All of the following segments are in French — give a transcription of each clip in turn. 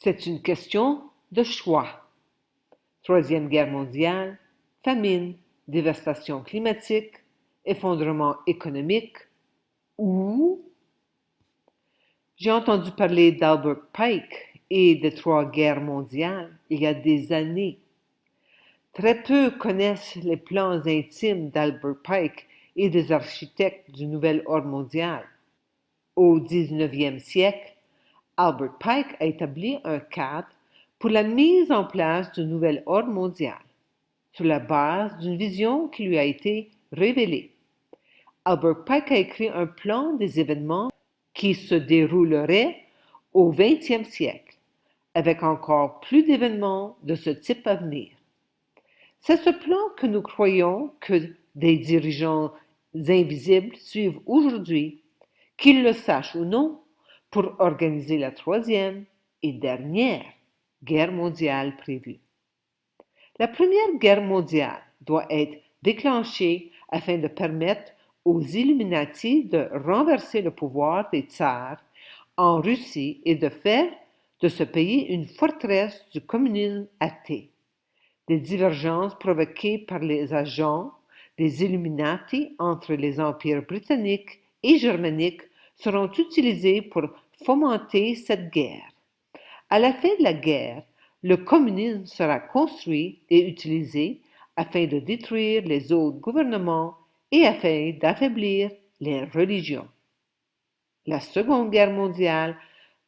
C'est une question de choix. Troisième Guerre mondiale, famine, dévastation climatique, effondrement économique ou... J'ai entendu parler d'Albert Pike et des trois guerres mondiales il y a des années. Très peu connaissent les plans intimes d'Albert Pike et des architectes du nouvel ordre mondial. Au XIXe siècle, Albert Pike a établi un cadre pour la mise en place du nouvel ordre mondial, sur la base d'une vision qui lui a été révélée. Albert Pike a écrit un plan des événements qui se dérouleraient au XXe siècle, avec encore plus d'événements de ce type à venir. C'est ce plan que nous croyons que des dirigeants invisibles suivent aujourd'hui, qu'ils le sachent ou non, pour organiser la troisième et dernière guerre mondiale prévue. La Première Guerre mondiale doit être déclenchée afin de permettre aux Illuminati de renverser le pouvoir des tsars en Russie et de faire de ce pays une forteresse du communisme athée. Des divergences provoquées par les agents des Illuminati entre les empires britanniques et germaniques seront utilisées pour fomenter cette guerre. À la fin de la guerre, le communisme sera construit et utilisé afin de détruire les autres gouvernements et afin d'affaiblir les religions. La Seconde Guerre mondiale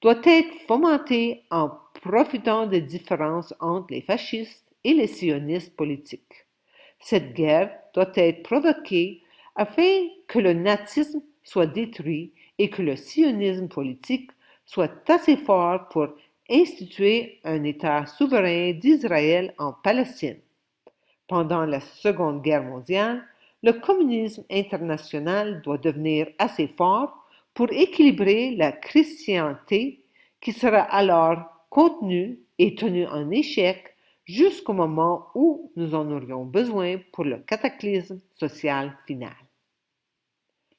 doit être fomentée en profitant des différences entre les fascistes et les sionistes politiques. Cette guerre doit être provoquée afin que le nazisme soit détruit et que le sionisme politique soit assez fort pour instituer un État souverain d'Israël en Palestine. Pendant la Seconde Guerre mondiale, le communisme international doit devenir assez fort pour équilibrer la christianité qui sera alors contenue et tenue en échec jusqu'au moment où nous en aurions besoin pour le cataclysme social final.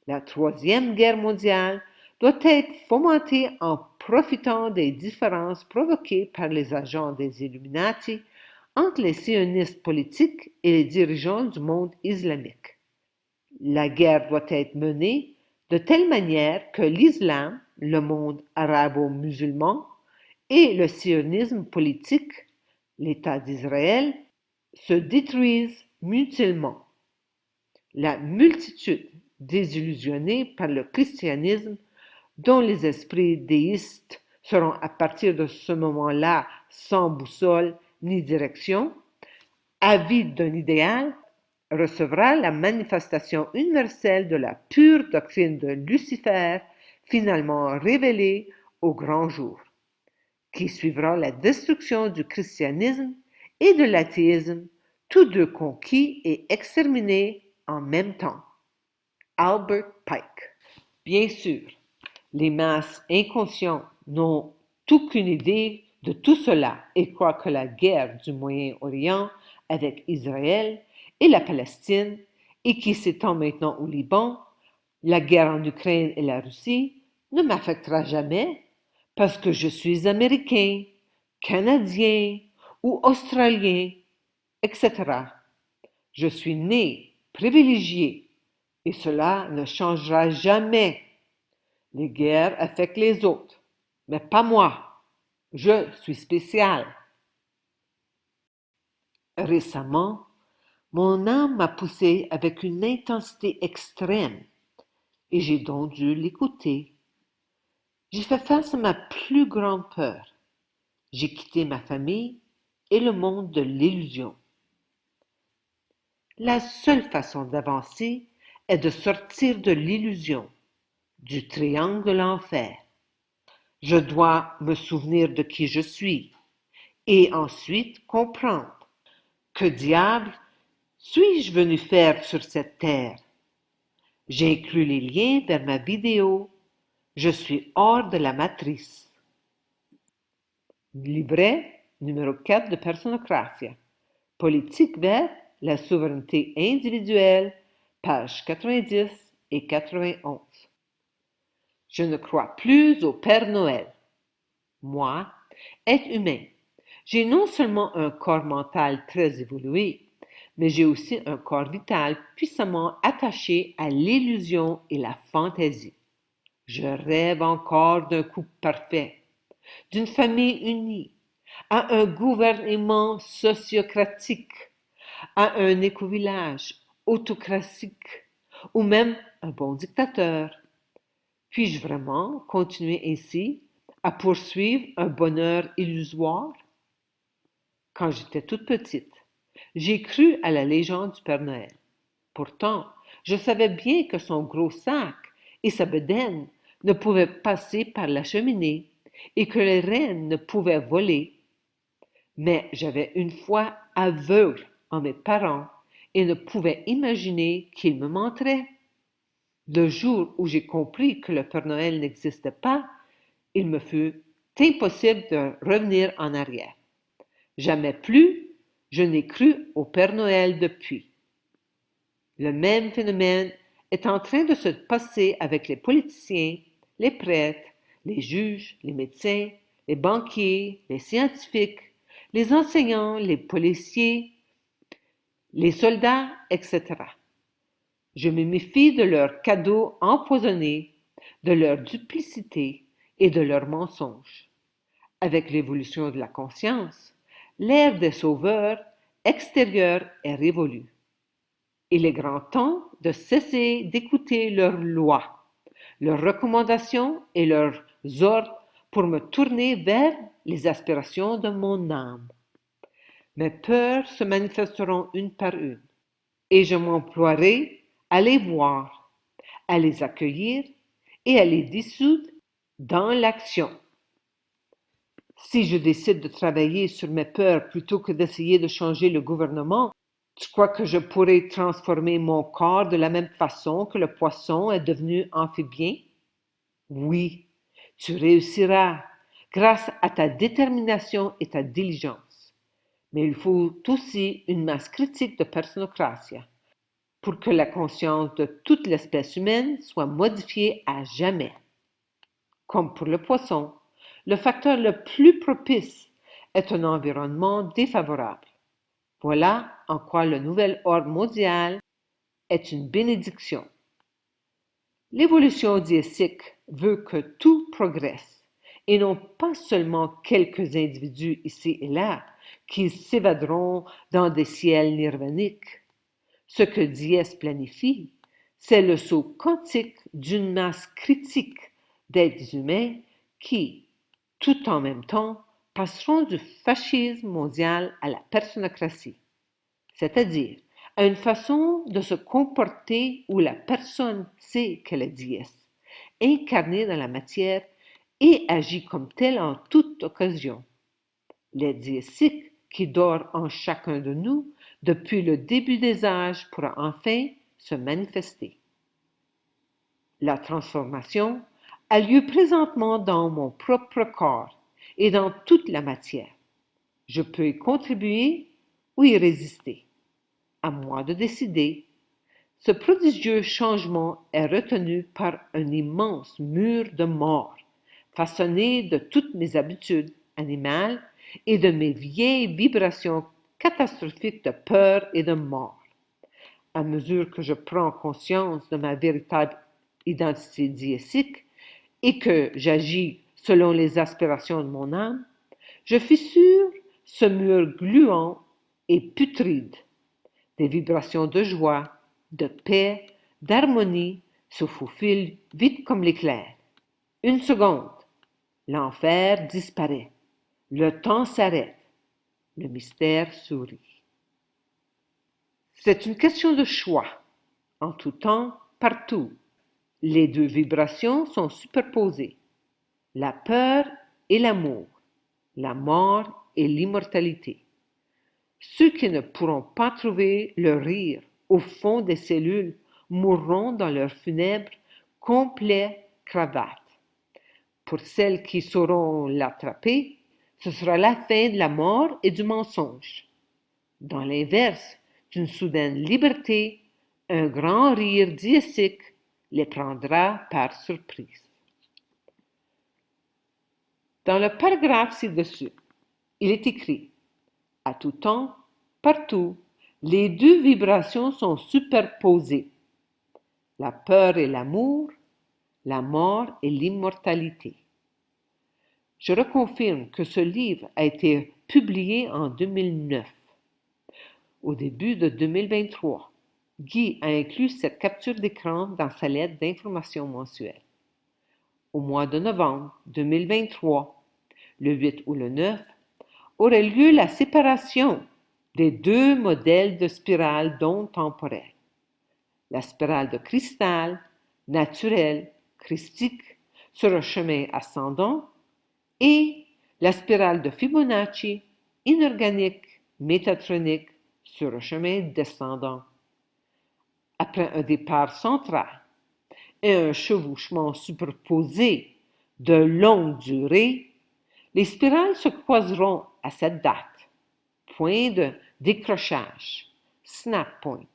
La Troisième Guerre mondiale doit être fomentée en profitant des différences provoquées par les agents des Illuminati entre les sionistes politiques et les dirigeants du monde islamique. La guerre doit être menée de telle manière que l'islam, le monde arabo-musulman, et le sionisme politique, l'État d'Israël, se détruisent mutuellement. La multitude désillusionnée par le christianisme, dont les esprits déistes seront à partir de ce moment-là sans boussole ni direction, avide d'un idéal, recevra la manifestation universelle de la pure doctrine de Lucifer, finalement révélée au grand jour, qui suivra la destruction du christianisme et de l'athéisme, tous deux conquis et exterminés en même temps. Albert Pike. Bien sûr, les masses inconscientes n'ont aucune idée de tout cela et croient que la guerre du Moyen-Orient avec Israël et la Palestine, et qui s'étend maintenant au Liban, la guerre en Ukraine et la Russie, ne m'affectera jamais parce que je suis Américain, Canadien ou Australien, etc. Je suis né privilégié et cela ne changera jamais. Les guerres affectent les autres, mais pas moi. Je suis spécial. Récemment, mon âme m'a poussé avec une intensité extrême et j'ai donc dû l'écouter. J'ai fait face à ma plus grande peur. J'ai quitté ma famille et le monde de l'illusion. La seule façon d'avancer est de sortir de l'illusion, du triangle de l'enfer. Je dois me souvenir de qui je suis et ensuite comprendre que diable suis-je venu faire sur cette terre. J'ai inclus les liens vers ma vidéo. Je suis hors de la matrice. Livret numéro 4 de Personocratia. Politique vers la souveraineté individuelle, pages 90 et 91. Je ne crois plus au Père Noël. Moi, Être humain. J'ai non seulement un corps mental très évolué, mais j'ai aussi un corps vital puissamment attaché à l'illusion et la fantaisie. Je rêve encore d'un couple parfait, d'une famille unie, à un gouvernement sociocratique, à un éco-village autocratique ou même un bon dictateur. Puis-je vraiment continuer ainsi à poursuivre un bonheur illusoire? Quand j'étais toute petite, j'ai cru à la légende du Père Noël. Pourtant, je savais bien que son gros sac et sa bedaine ne pouvaient passer par la cheminée et que les rennes ne pouvaient voler. Mais j'avais une foi aveugle en mes parents et ne pouvais imaginer qu'ils me mentiraient. Le jour où j'ai compris que le Père Noël n'existait pas, il me fut impossible de revenir en arrière. Jamais plus je n'ai cru au Père Noël depuis. Le même phénomène est en train de se passer avec les politiciens, les prêtres, les juges, les médecins, les banquiers, les scientifiques, les enseignants, les policiers, les soldats, etc. Je me méfie de leurs cadeaux empoisonnés, de leur duplicité et de leurs mensonges. Avec l'évolution de la conscience, l'ère des sauveurs extérieurs est révolue. Il est grand temps de cesser d'écouter leurs lois, leurs recommandations et leurs ordres pour me tourner vers les aspirations de mon âme. Mes peurs se manifesteront une par une, et je m'emploierai à les voir, à les accueillir et à les dissoudre dans l'action. Si je décide de travailler sur mes peurs plutôt que d'essayer de changer le gouvernement, tu crois que je pourrais transformer mon corps de la même façon que le poisson est devenu amphibien? Oui, tu réussiras grâce à ta détermination et ta diligence. Mais il faut aussi une masse critique de personocratia pour que la conscience de toute l'espèce humaine soit modifiée à jamais. Comme pour le poisson, le facteur le plus propice est un environnement défavorable. Voilà en quoi le nouvel ordre mondial est une bénédiction. L'évolution déitique veut que tout progresse, et non pas seulement quelques individus ici et là qui s'évaderont dans des ciels nirvaniques. Ce que Diès planifie, c'est le saut quantique d'une masse critique d'êtres humains qui, tout en même temps, passeront du fascisme mondial à la personocratie, c'est-à-dire à une façon de se comporter où la personne sait qu'elle est Diès, incarnée dans la matière et agit comme telle en toute occasion. Les diésiques qui dort en chacun de nous depuis le début des âges pourra enfin se manifester. La transformation a lieu présentement dans mon propre corps et dans toute la matière. Je peux y contribuer ou y résister. À moi de décider. Ce prodigieux changement est retenu par un immense mur de mort, façonné de toutes mes habitudes animales et de mes vieilles vibrations catastrophiques de peur et de mort. À mesure que je prends conscience de ma véritable identité diésique et que j'agis selon les aspirations de mon âme, je fissure ce mur gluant et putride. Des vibrations de joie, de paix, d'harmonie se faufilent vite comme l'éclair. Une seconde, l'enfer disparaît, le temps s'arrête, le mystère sourit. C'est une question de choix, en tout temps, partout. Les deux vibrations sont superposées, la peur et l'amour, la mort et l'immortalité. Ceux qui ne pourront pas trouver le rire au fond des cellules mourront dans leur funèbre complet cravate. Pour celles qui sauront l'attraper, ce sera la fin de la mort et du mensonge. Dans l'inverse d'une soudaine liberté, un grand rire diésique les prendra par surprise. Dans le paragraphe ci-dessus, il est écrit « À tout temps, partout, les deux vibrations sont superposées. La peur et l'amour, la mort et l'immortalité. » Je reconfirme que ce livre a été publié en 2009. Au début de 2023, Guy a inclus cette capture d'écran dans sa lettre d'information mensuelle. Au mois de novembre 2023, le 8 ou le 9, aurait lieu la séparation des deux modèles de spirale d'ondes temporelles. La spirale de cristal, naturelle, christique, sur le chemin ascendant, et la spirale de Fibonacci, inorganique, métatronique, sur le chemin descendant. Après un départ central et un chevauchement superposé de longue durée, les spirales se croiseront à cette date, point de décrochage, snap point,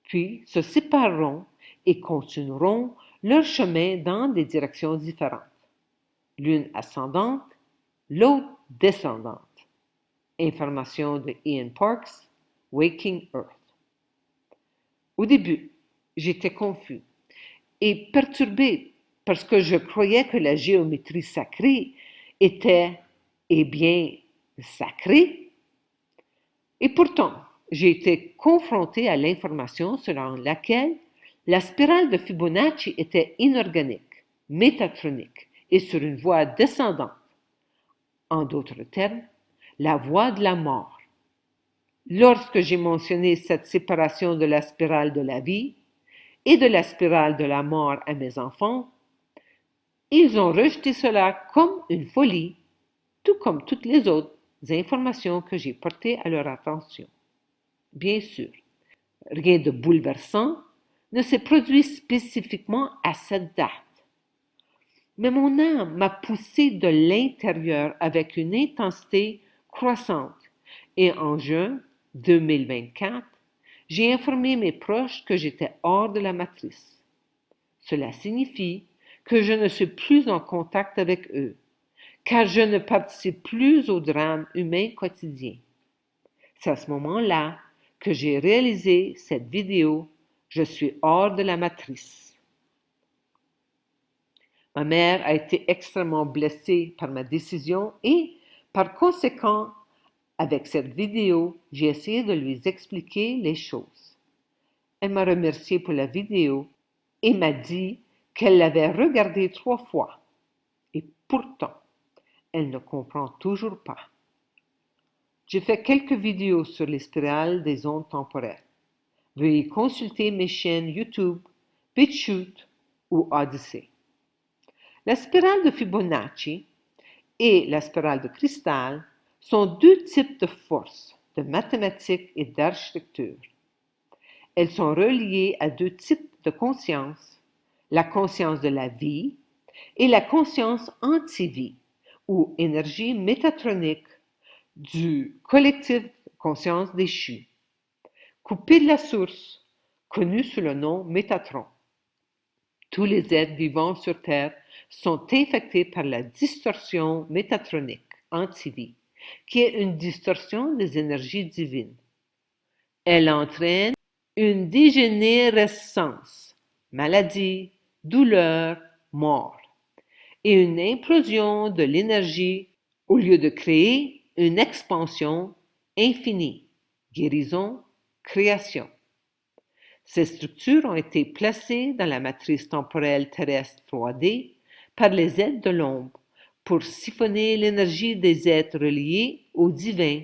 puis se sépareront et continueront leur chemin dans des directions différentes, l'une ascendante, l'autre descendante. Information de Ian Parks, Waking Earth. Au début, j'étais confus et perturbé parce que je croyais que la géométrie sacrée était, eh bien, sacrée. Et pourtant, j'ai été confronté à l'information selon laquelle la spirale de Fibonacci était inorganique, métatronique et sur une voie descendante. En d'autres termes, la voie de la mort. Lorsque j'ai mentionné cette séparation de la spirale de la vie et de la spirale de la mort à mes enfants, ils ont rejeté cela comme une folie, tout comme toutes les autres informations que j'ai portées à leur attention. Bien sûr, rien de bouleversant ne s'est produit spécifiquement à cette date. Mais mon âme m'a poussé de l'intérieur avec une intensité croissante et en juin 2024, j'ai informé mes proches que j'étais hors de la matrice. Cela signifie que je ne suis plus en contact avec eux, car je ne participe plus au drame humain quotidien. C'est à ce moment-là que j'ai réalisé cette vidéo « Je suis hors de la matrice ». Ma mère a été extrêmement blessée par ma décision et, par conséquent, avec cette vidéo, j'ai essayé de lui expliquer les choses. Elle m'a remercié pour la vidéo et m'a dit qu'elle l'avait regardée 3 fois. Et pourtant, elle ne comprend toujours pas. J'ai fait quelques vidéos sur les spirales des ondes temporelles. Veuillez consulter mes chaînes YouTube, BitChute ou Odyssey. La spirale de Fibonacci et la spirale de cristal sont deux types de forces, de mathématiques et d'architecture. Elles sont reliées à deux types de conscience, la conscience de la vie et la conscience anti-vie, ou énergie métatronique du collectif conscience déchue, coupée de la source, connue sous le nom Métatron. Tous les êtres vivants sur Terre sont infectés par la distorsion métatronique, anti-vie, qui est une distorsion des énergies divines. Elle entraîne une dégénérescence, maladie, douleur, mort, et une implosion de l'énergie au lieu de créer une expansion infinie, guérison, création. Ces structures ont été placées dans la matrice temporelle terrestre 3D par les êtres de l'ombre pour siphonner l'énergie des êtres reliés au divin,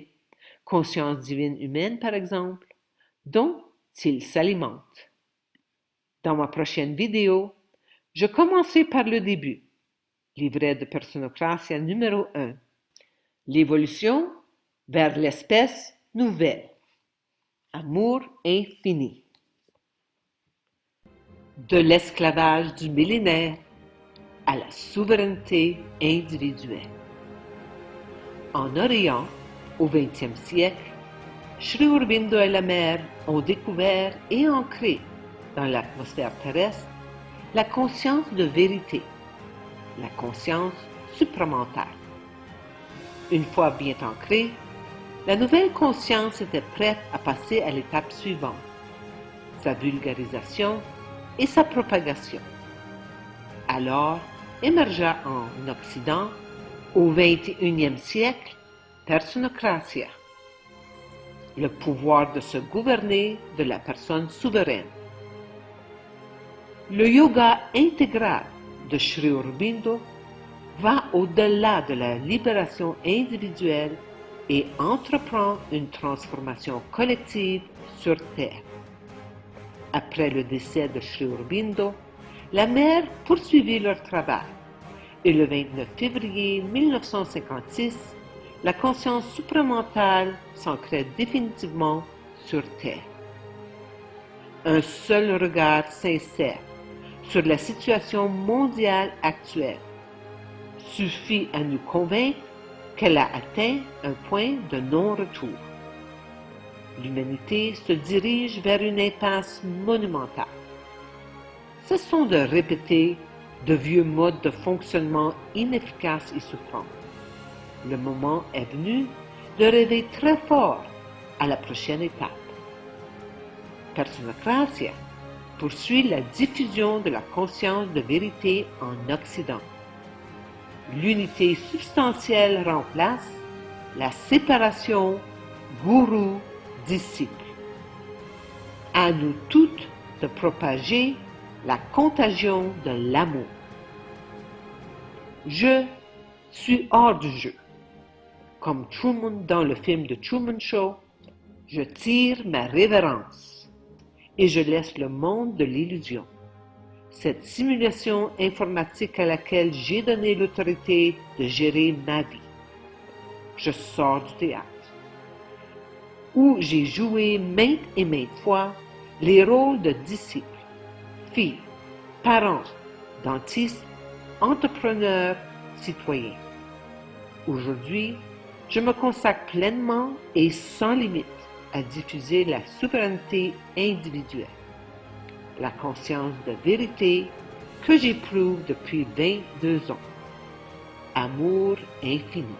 conscience divine humaine par exemple, dont ils s'alimentent. Dans ma prochaine vidéo, je commencerai par le début, livret de Personocratia numéro 1, l'évolution vers l'espèce nouvelle, amour infini. De l'esclavage du millénaire à la souveraineté individuelle. En Orient, au XXe siècle, Sri Aurobindo et la mère ont découvert et ancré dans l'atmosphère terrestre la conscience de vérité, la conscience supramentale. Une fois bien ancrée, la nouvelle conscience était prête à passer à l'étape suivante, sa vulgarisation et sa propagation. Alors émergea en Occident, au XXIe siècle, Personocratia, le pouvoir de se gouverner de la personne souveraine. Le yoga intégral de Sri Aurobindo va au-delà de la libération individuelle et entreprend une transformation collective sur Terre. Après le décès de Sri Aurobindo, la mère poursuivit leur travail et le 29 février 1956, la conscience supramentale s'ancrait définitivement sur Terre. Un seul regard sincère sur la situation mondiale actuelle suffit à nous convaincre qu'elle a atteint un point de non-retour. L'humanité se dirige vers une impasse monumentale. Cessons de répéter de vieux modes de fonctionnement inefficaces et souffrants. Le moment est venu de rêver très fort à la prochaine étape. Personocratia poursuit la diffusion de la conscience de vérité en Occident. L'unité substantielle remplace la séparation gourou-disciple. À nous toutes de propager la contagion de l'amour. Je suis hors du jeu. Comme Truman dans le film The Truman Show, je tire ma révérence et je laisse le monde de l'illusion, cette simulation informatique à laquelle j'ai donné l'autorité de gérer ma vie. Je sors du théâtre, où j'ai joué maintes et maintes fois les rôles de disciple, fille, parent, dentiste, entrepreneur, citoyen. Aujourd'hui, je me consacre pleinement et sans limite à diffuser la souveraineté individuelle, la conscience de vérité que j'éprouve depuis 22 ans. Amour infini.